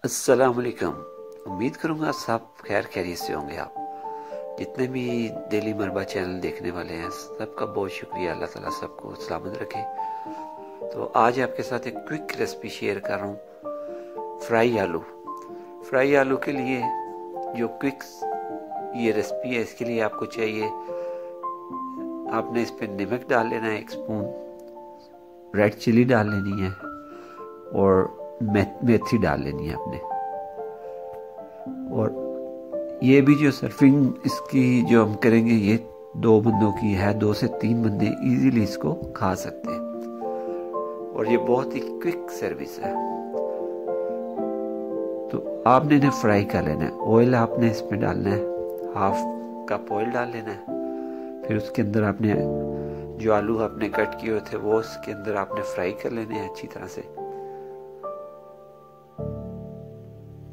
अस्सलाम वालेकुम। उम्मीद करूँगा सब खैर खैरियत से होंगे। आप जितने भी डेली मरबा चैनल देखने वाले हैं सबका बहुत शुक्रिया। अल्लाह ताला सबको सलामत रखे। तो आज आपके साथ एक क्विक रेसिपी शेयर कर रहा हूँ, फ्राई आलू। फ्राई आलू के लिए जो क्विक ये रेसिपी है, इसके लिए आपको चाहिए, आपने इस पर नमक डाल लेना है 1 स्पून, रेड चिली डाल लेनी है और मेथी डाल लेनी है आपने। और ये भी जो सर्विंग इसकी जो हम करेंगे, ये 2 बंदों की है, 2 से 3 बंदे इजीली इसको खा सकते हैं और ये बहुत ही क्विक सर्विस है। तो आपने इन्हें फ्राई कर लेना है। ऑयल आपने इसमें डालना है, 1/2 कप ऑयल डाल लेना है। फिर उसके अंदर आपने जो आलू आपने कट किए हुए थे वो उसके अंदर आपने फ्राई कर लेने हैं अच्छी तरह से।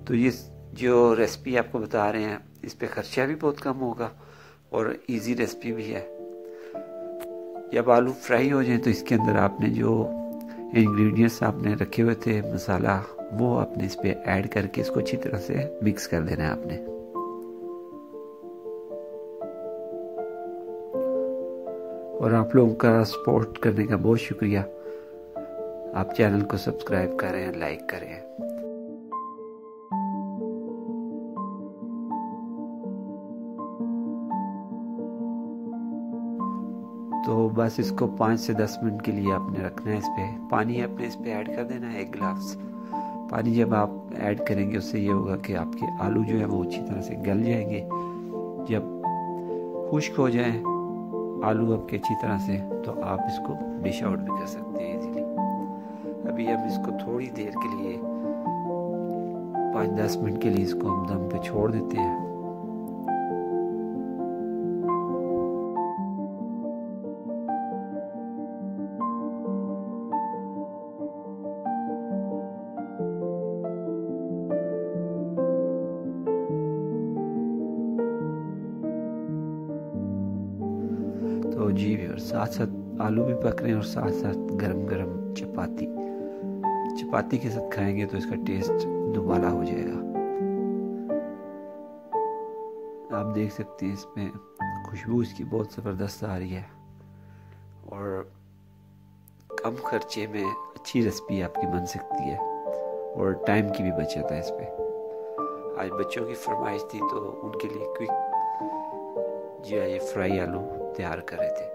तो ये जो रेसिपी आपको बता रहे हैं, इस पे खर्चा भी बहुत कम होगा और इजी रेसिपी भी है। जब आलू फ्राई हो जाए तो इसके अंदर आपने जो इंग्रेडिएंट्स आपने रखे हुए थे मसाला, वो आपने इस पे ऐड करके इसको अच्छी तरह से मिक्स कर देना है आपने। और आप लोगों का सपोर्ट करने का बहुत शुक्रिया। आप चैनल को सब्सक्राइब करें, लाइक करें। तो बस इसको 5 से 10 मिनट के लिए आपने रखना है। इस पे पानी आपने इस पे ऐड कर देना है 1 गिलास पानी। जब आप ऐड करेंगे उससे ये होगा कि आपके आलू जो है वो अच्छी तरह से गल जाएंगे। जब खुश्क हो जाए आलू आपके अच्छी तरह से, तो आप इसको डिश आउट भी कर सकते हैं इजीली। अभी हम इसको थोड़ी देर के लिए 5-10 मिनट के लिए इसको हम दम पे छोड़ देते हैं। तो जी व्यूअर्स, साथ साथ आलू भी पक रहे हैं और साथ साथ गरम गरम चपाती के साथ खाएंगे तो इसका टेस्ट दुबारा हो जाएगा। आप देख सकते हैं इसमें खुशबू इसकी बहुत ज़बरदस्त आ रही है और कम खर्चे में अच्छी रेसिपी आपकी बन सकती है और टाइम की भी बचत है इस पे। आज बच्चों की फरमाइश थी तो उनके लिए क्विक जो है ये फ्राई आलू तैयार कर रहे थे।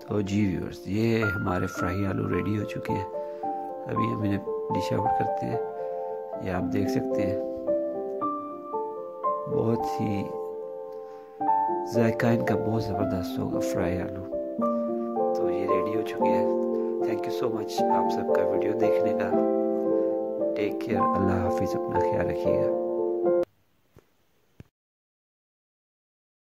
तो जी व्यूअर्स, ये हमारे फ्राई आलू रेडी हो चुके हैं। अभी हम इन्हें डिश आउट करते हैं। ये आप देख सकते हैं बहुत ही जायका इनका बहुत ज़बरदस्त होगा फ्राई आलू। तो ये रेडी हो चुके हैं। थैंक यू सो मच आप सबका वीडियो देखने का। टेक केयर, अल्लाह हाफिज़, अपना ख्याल रखिएगा।